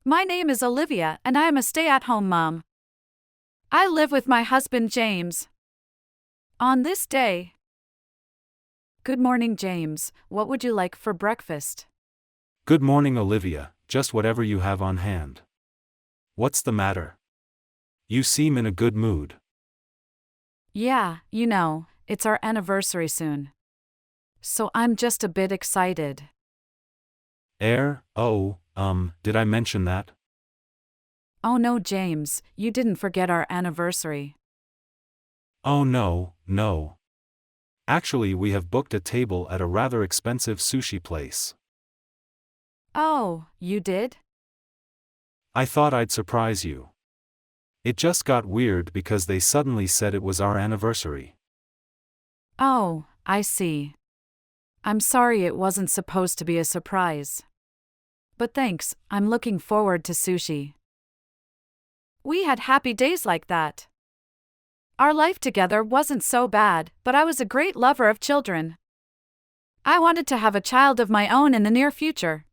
My name is Olivia and I am a stay-at-home mom. I live with my husband James. On this day. Good morning, James. What would you like for breakfast? Good morning, Olivia, just whatever you have on hand. What's the matter? You seem in a good mood. Yeah, it's our anniversary soon. So I'm just a bit excited. Did I mention that? Oh no, James, you didn't forget our anniversary. Oh no. Actually, we have booked a table at a rather expensive sushi place. Oh, you did? I thought I'd surprise you. It just got weird because they suddenly said it was our anniversary. Oh, I see. I'm sorry it wasn't supposed to be a surprise. But thanks, I'm looking forward to sushi. We had happy days like that. Our life together wasn't so bad, but I was a great lover of children. I wanted to have a child of my own in the near future.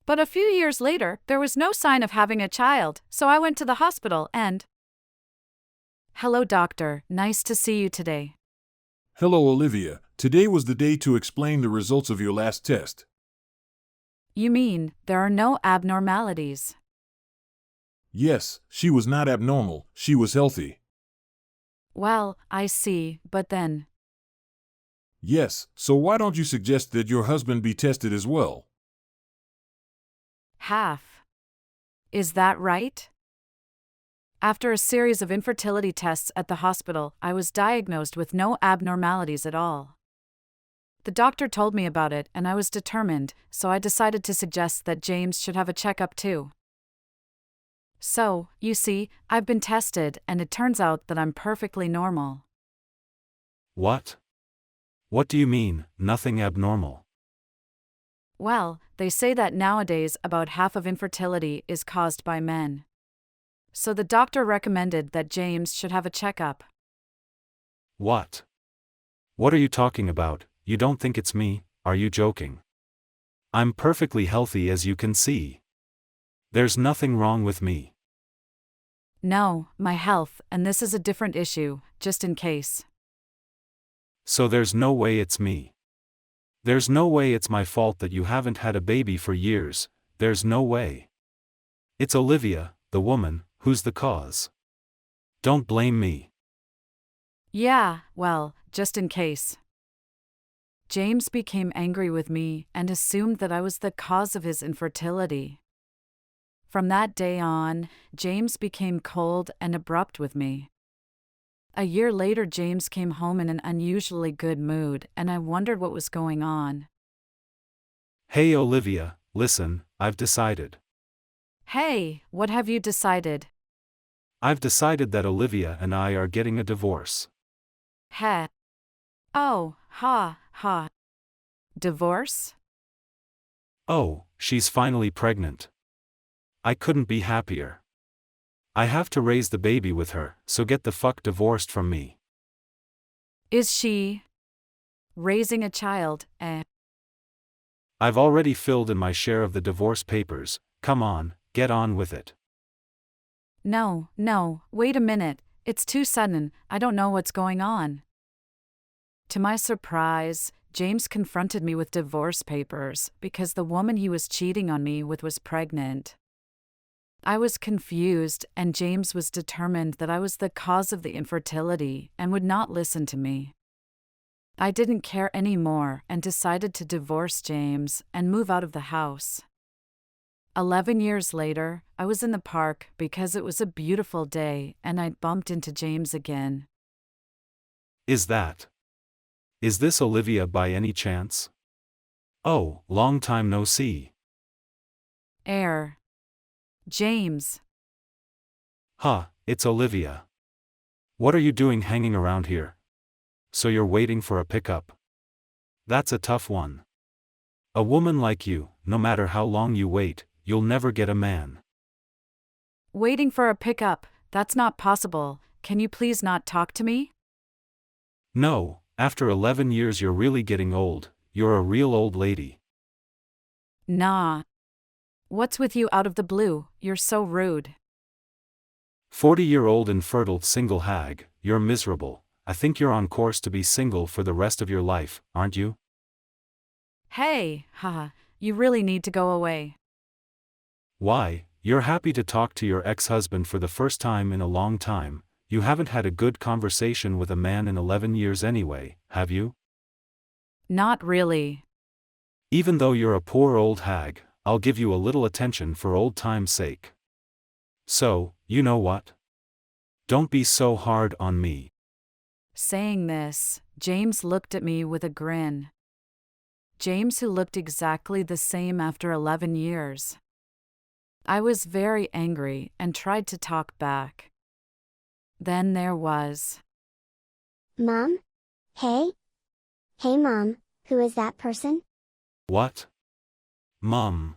But a few years later, there was no sign of having a child, so I went to the hospital and… Hello, doctor, nice to see you today. Hello, Olivia. Today was the day to explain the results of your last test. You mean, there are no abnormalities? Yes, she was not abnormal, she was healthy. Well, I see, but then… Yes, so why don't you suggest that your husband be tested as well? Half. Is that right? After a series of infertility tests at the hospital, I was diagnosed with no abnormalities at all. The doctor told me about it and I was determined, so I decided to suggest that James should have a checkup too. So, you see, I've been tested and it turns out that I'm perfectly normal. What? What do you mean, nothing abnormal? Well, they say that nowadays about half of infertility is caused by men. So the doctor recommended that James should have a checkup. What? What are you talking about? You don't think it's me, are you joking? I'm perfectly healthy as you can see. There's nothing wrong with me. No, my health, and this is a different issue, just in case. So there's no way it's me. There's no way it's my fault that you haven't had a baby for years, there's no way. It's Olivia, the woman, who's the cause. Don't blame me. Yeah, well, just in case. James became angry with me and assumed that I was the cause of his infertility. From that day on, James became cold and abrupt with me. A year later, James came home in an unusually good mood, and I wondered what was going on. Hey Olivia, listen, I've decided. Hey, what have you decided? I've decided that Olivia and I are getting a divorce. Heh. Oh, ha. Divorce? Oh, she's finally pregnant. I couldn't be happier. I have to raise the baby with her, so get the fuck divorced from me. Is she raising a child, eh? I've already filled in my share of the divorce papers, come on, get on with it. No, wait a minute, it's too sudden, I don't know what's going on. To my surprise, James confronted me with divorce papers because the woman he was cheating on me with was pregnant. I was confused, and James was determined that I was the cause of the infertility and would not listen to me. I didn't care anymore and decided to divorce James and move out of the house. 11 years later, I was in the park because it was a beautiful day and I'd bumped into James again. Is this Olivia by any chance? Oh, long time no see. James. It's Olivia. What are you doing hanging around here? So you're waiting for a pickup? That's a tough one. A woman like you, no matter how long you wait, you'll never get a man. Waiting for a pickup, that's not possible. Can you please not talk to me? No, after 11 years you're really getting old, you're a real old lady. Nah. What's with you out of the blue? You're so rude. 40-year-old infertile single hag, you're miserable. I think you're on course to be single for the rest of your life, aren't you? Hey, haha, you really need to go away. Why, you're happy to talk to your ex-husband for the first time in a long time. You haven't had a good conversation with a man in 11 years anyway, have you? Not really. Even though you're a poor old hag, I'll give you a little attention for old time's sake. So, you know what? Don't be so hard on me. Saying this, James looked at me with a grin. James, who looked exactly the same after 11 years. I was very angry and tried to talk back. Then there was. Mom? Hey? Hey Mom, who is that person? What? Mom.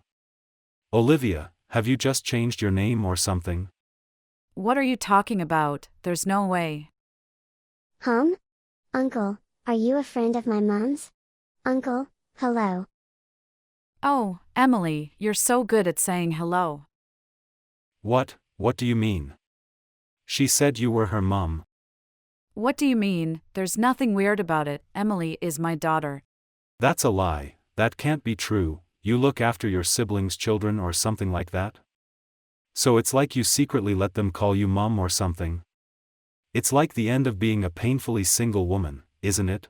Olivia, have you just changed your name or something? What are you talking about? There's no way. Uncle, are you a friend of my mom's? Uncle, hello. Oh, Emily, you're so good at saying hello. What do you mean? She said you were her mom. What do you mean? There's nothing weird about it. Emily is my daughter. That's a lie, that can't be true. You look after your siblings' children or something like that? So it's like you secretly let them call you mom or something? It's like the end of being a painfully single woman, isn't it?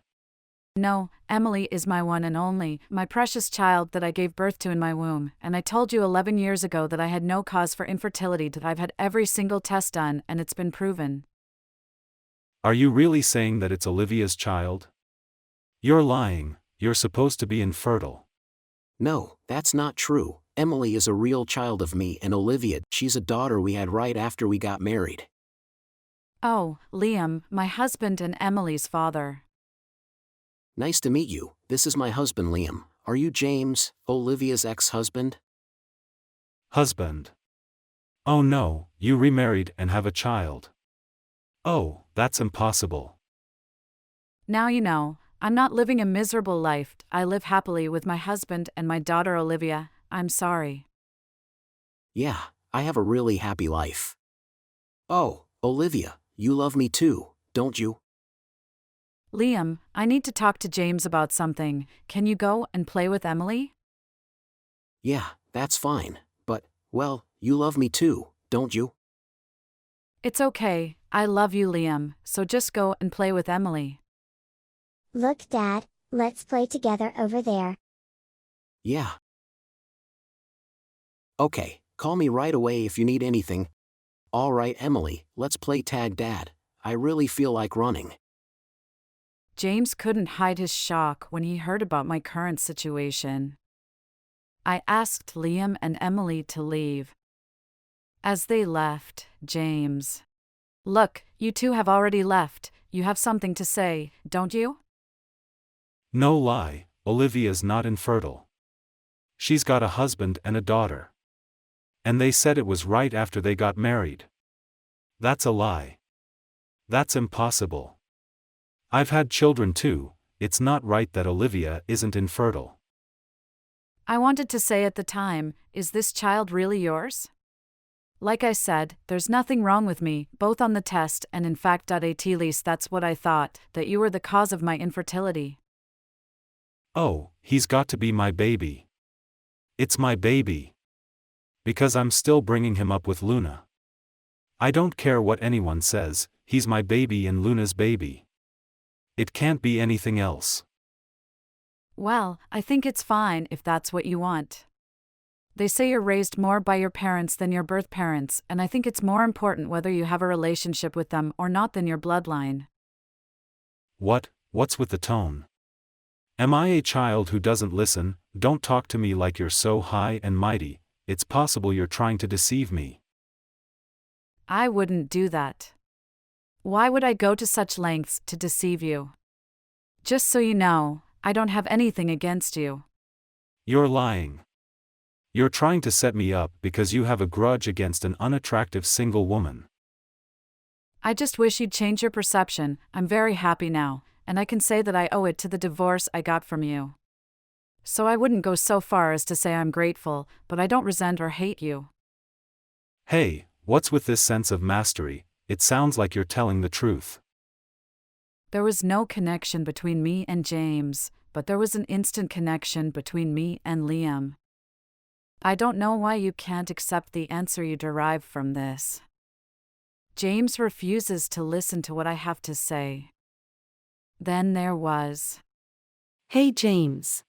No, Emily is my one and only, my precious child that I gave birth to in my womb, and I told you 11 years ago that I had no cause for infertility, that I've had every single test done and it's been proven. Are you really saying that it's Olivia's child? You're lying, you're supposed to be infertile. No, that's not true. Emily is a real child of me and Olivia. She's a daughter we had right after we got married. Oh, Liam, my husband and Emily's father. Nice to meet you. This is my husband Liam. Are you James, Olivia's ex-husband? Husband. Oh no, you remarried and have a child. Oh, that's impossible. Now you know, I'm not living a miserable life. I live happily with my husband and my daughter Olivia. I'm sorry. Yeah, I have a really happy life. Oh, Olivia, you love me too, don't you? Liam, I need to talk to James about something. Can you go and play with Emily? Yeah, that's fine. But, well, you love me too, don't you? It's okay, I love you, Liam, so just go and play with Emily. Look Dad, let's play together over there. Yeah. Okay, call me right away if you need anything. Alright Emily, let's play tag Dad. I really feel like running. James couldn't hide his shock when he heard about my current situation. I asked Liam and Emily to leave. As they left, James. Look, you two have already left. You have something to say, don't you? No lie, Olivia's not infertile. She's got a husband and a daughter. And they said it was right after they got married. That's a lie. That's impossible. I've had children too, it's not right that Olivia isn't infertile. I wanted to say at the time, is this child really yours? Like I said, there's nothing wrong with me, both on the test and in fact at least that's what I thought, that you were the cause of my infertility. Oh, he's got to be my baby. It's my baby. Because I'm still bringing him up with Luna. I don't care what anyone says, he's my baby and Luna's baby. It can't be anything else. Well, I think it's fine if that's what you want. They say you're raised more by your parents than your birth parents, and I think it's more important whether you have a relationship with them or not than your bloodline. What's with the tone? Am I a child who doesn't listen? Don't talk to me like you're so high and mighty, it's possible you're trying to deceive me. I wouldn't do that. Why would I go to such lengths to deceive you? Just so you know, I don't have anything against you. You're lying. You're trying to set me up because you have a grudge against an unattractive single woman. I just wish you'd change your perception. I'm very happy now, and I can say that I owe it to the divorce I got from you. so I wouldn't go so far as to say I'm grateful, but I don't resent or hate you. Hey, what's with this sense of mastery? It sounds like you're telling the truth. There was no connection between me and James, but there was an instant connection between me and Liam. I don't know why you can't accept the answer you derive from this. James refuses to listen to what I have to say. Then there was. Hey James.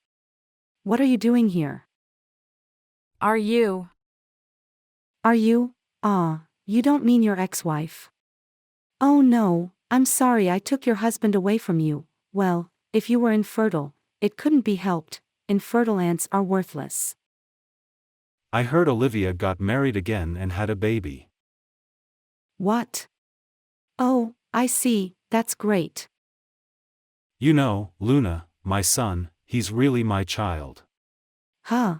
What are you doing here? Are you? Are you? You don't mean your ex-wife. Oh no, I'm sorry I took your husband away from you. Well, if you were infertile, it couldn't be helped. Infertile ants are worthless. I heard Olivia got married again and had a baby. What? Oh, I see, that's great. You know, Luna, my son, he's really my child. Huh?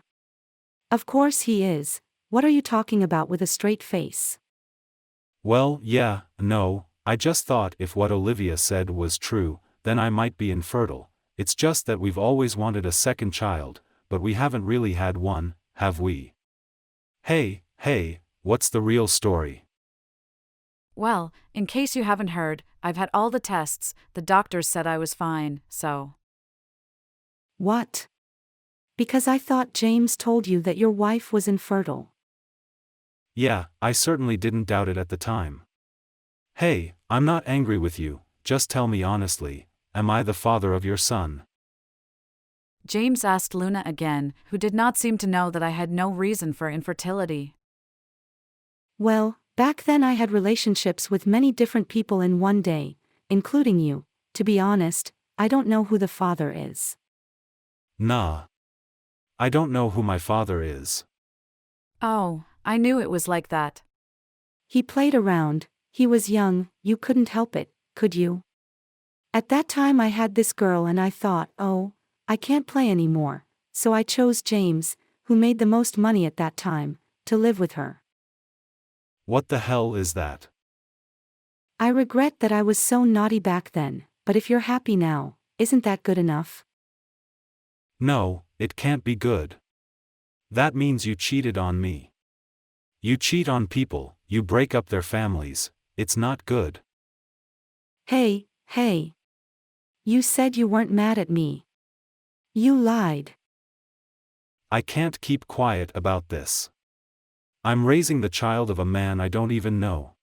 Of course he is. What are you talking about with a straight face? Well, yeah, no, I just thought if what Olivia said was true, then I might be infertile. It's just that we've always wanted a second child, but we haven't really had one, have we? Hey, what's the real story? Well, in case you haven't heard, I've had all the tests, the doctors said I was fine, so. What? Because I thought James told you that your wife was infertile. Yeah, I certainly didn't doubt it at the time. Hey, I'm not angry with you, just tell me honestly, am I the father of your son? James asked Luna again, who did not seem to know that I had no reason for infertility. Well, back then I had relationships with many different people in one day, including you. To be honest, I don't know who the father is. Nah. I don't know who my father is. Oh, I knew it was like that. He played around, he was young, you couldn't help it, could you? At that time I had this girl and I thought, oh, I can't play anymore, so I chose James, who made the most money at that time, to live with her. What the hell is that? I regret that I was so naughty back then, but if you're happy now, isn't that good enough? No, it can't be good. That means you cheated on me. You cheat on people, you break up their families, it's not good. Hey. You said you weren't mad at me. You lied. I can't keep quiet about this. I'm raising the child of a man I don't even know.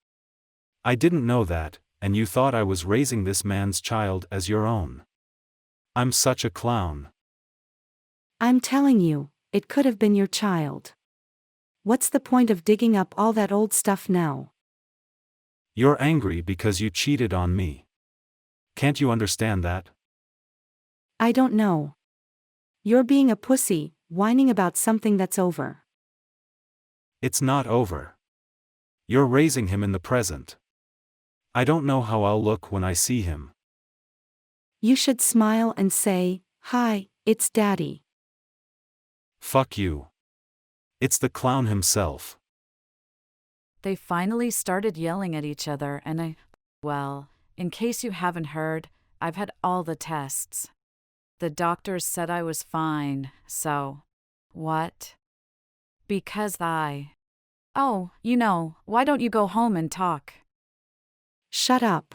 I didn't know that, and you thought I was raising this man's child as your own. I'm such a clown. I'm telling you, it could have been your child. What's the point of digging up all that old stuff now? You're angry because you cheated on me. Can't you understand that? I don't know. You're being a pussy, whining about something that's over. It's not over. You're raising him in the present. I don't know how I'll look when I see him. You should smile and say, "Hi, it's Daddy." Fuck you. It's the clown himself. They finally started yelling at each other and well, in case you haven't heard, I've had all the tests. The doctors said I was fine, so. What? Because Oh, why don't you go home and talk? Shut up.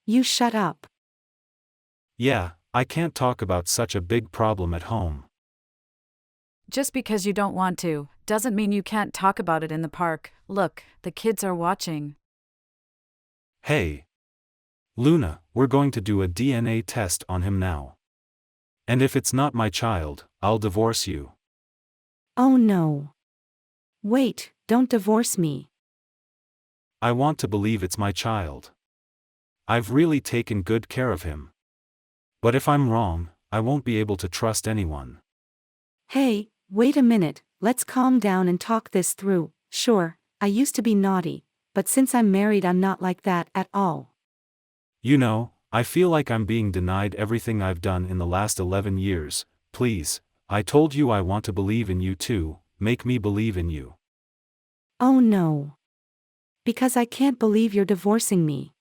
You shut up. Yeah, I can't talk about such a big problem at home. Just because you don't want to, doesn't mean you can't talk about it in the park. Look, the kids are watching. Hey. Luna, we're going to do a DNA test on him now. And if it's not my child, I'll divorce you. Oh no. Wait, don't divorce me. I want to believe it's my child. I've really taken good care of him. But if I'm wrong, I won't be able to trust anyone. Hey, wait a minute, let's calm down and talk this through. Sure, I used to be naughty, but since I'm married I'm not like that at all. You know, I feel like I'm being denied everything I've done in the last 11 years. Please, I told you I want to believe in you too, make me believe in you. Oh no. Because I can't believe you're divorcing me.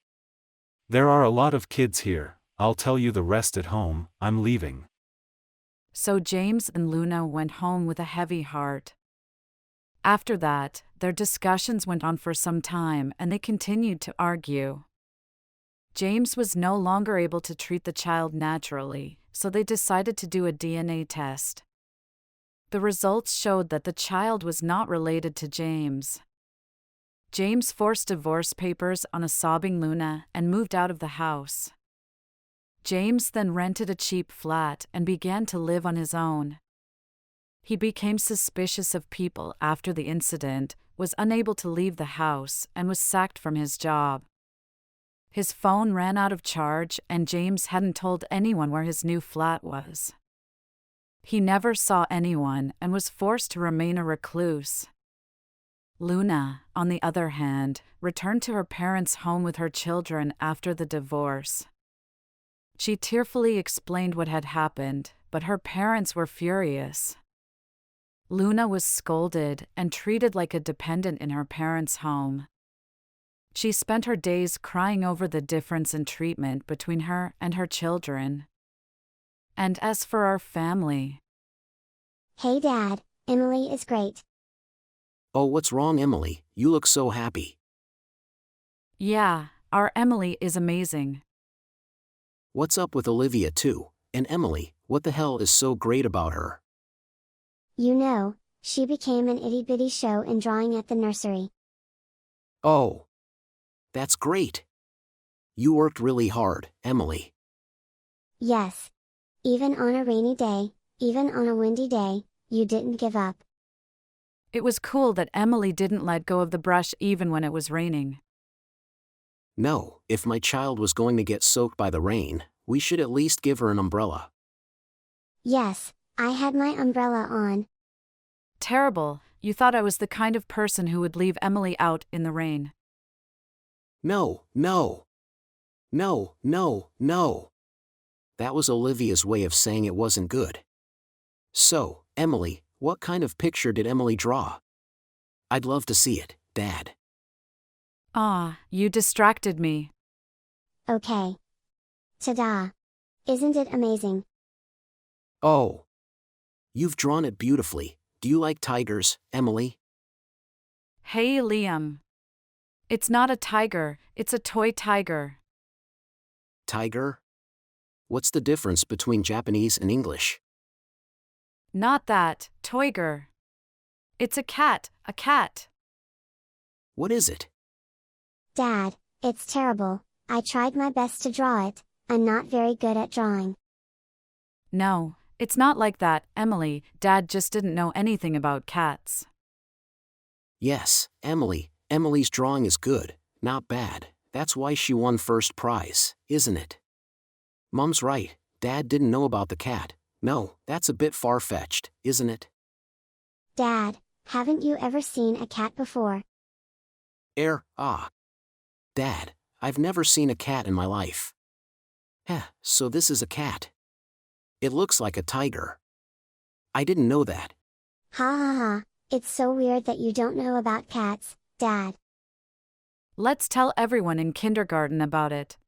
There are a lot of kids here, I'll tell you the rest at home, I'm leaving. so James and Luna went home with a heavy heart. After that, their discussions went on for some time and they continued to argue. James was no longer able to treat the child naturally, so they decided to do a DNA test. The results showed that the child was not related to James. James forced divorce papers on a sobbing Luna and moved out of the house. James then rented a cheap flat and began to live on his own. He became suspicious of people after the incident, was unable to leave the house, and was sacked from his job. His phone ran out of charge, and James hadn't told anyone where his new flat was. He never saw anyone and was forced to remain a recluse. Luna, on the other hand, returned to her parents' home with her children after the divorce. She tearfully explained what had happened, but her parents were furious. Luna was scolded and treated like a dependent in her parents' home. She spent her days crying over the difference in treatment between her and her children. And as for our family... Hey Dad, Emily is great. Oh, what's wrong, Emily? You look so happy. Yeah, our Emily is amazing. What's up with Olivia too? And Emily, what the hell is so great about her? You know, she became an itty-bitty show in drawing at the nursery. Oh. That's great. You worked really hard, Emily. Yes. Even on a rainy day, even on a windy day, you didn't give up. It was cool that Emily didn't let go of the brush even when it was raining. No, if my child was going to get soaked by the rain, we should at least give her an umbrella. Yes, I had my umbrella on. Terrible, you thought I was the kind of person who would leave Emily out in the rain. No, no. No, no, no. That was Olivia's way of saying it wasn't good. So, Emily, what kind of picture did Emily draw? I'd love to see it, Dad. Ah, you distracted me. Okay. Ta-da! Isn't it amazing? Oh. You've drawn it beautifully. Do you like tigers, Emily? Hey Liam. It's not a tiger, it's a toy tiger. Tiger? What's the difference between Japanese and English? Not that, toiger. It's a cat, a cat. What is it? Dad, it's terrible. I tried my best to draw it. I'm not very good at drawing. No, it's not like that, Emily. Dad just didn't know anything about cats. Yes, Emily. Emily's drawing is good, not bad. That's why she won first prize, isn't it? Mom's right, Dad didn't know about the cat. No, that's a bit far-fetched, isn't it? Dad, haven't you ever seen a cat before? Dad, I've never seen a cat in my life. So this is a cat. It looks like a tiger. I didn't know that. Ha ha ha, it's so weird that you don't know about cats, Dad. Let's tell everyone in kindergarten about it.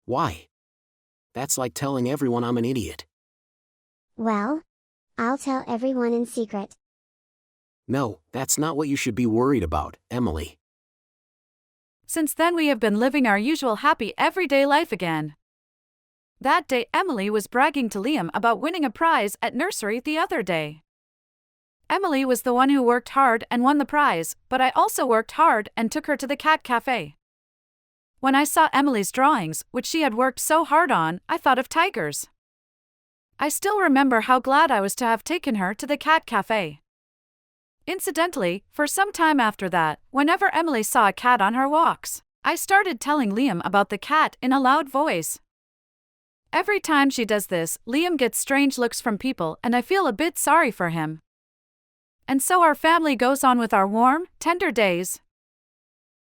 Why? That's like telling everyone I'm an idiot. Well, I'll tell everyone in secret. No, that's not what you should be worried about, Emily. Since then we have been living our usual happy everyday life again. That day Emily was bragging to Liam about winning a prize at nursery the other day. Emily was the one who worked hard and won the prize, but I also worked hard and took her to the cat cafe. When I saw Emily's drawings, which she had worked so hard on, I thought of tigers. I still remember how glad I was to have taken her to the cat cafe. Incidentally, for some time after that, whenever Emily saw a cat on her walks, I started telling Liam about the cat in a loud voice. Every time she does this, Liam gets strange looks from people and I feel a bit sorry for him. And so our family goes on with our warm, tender days.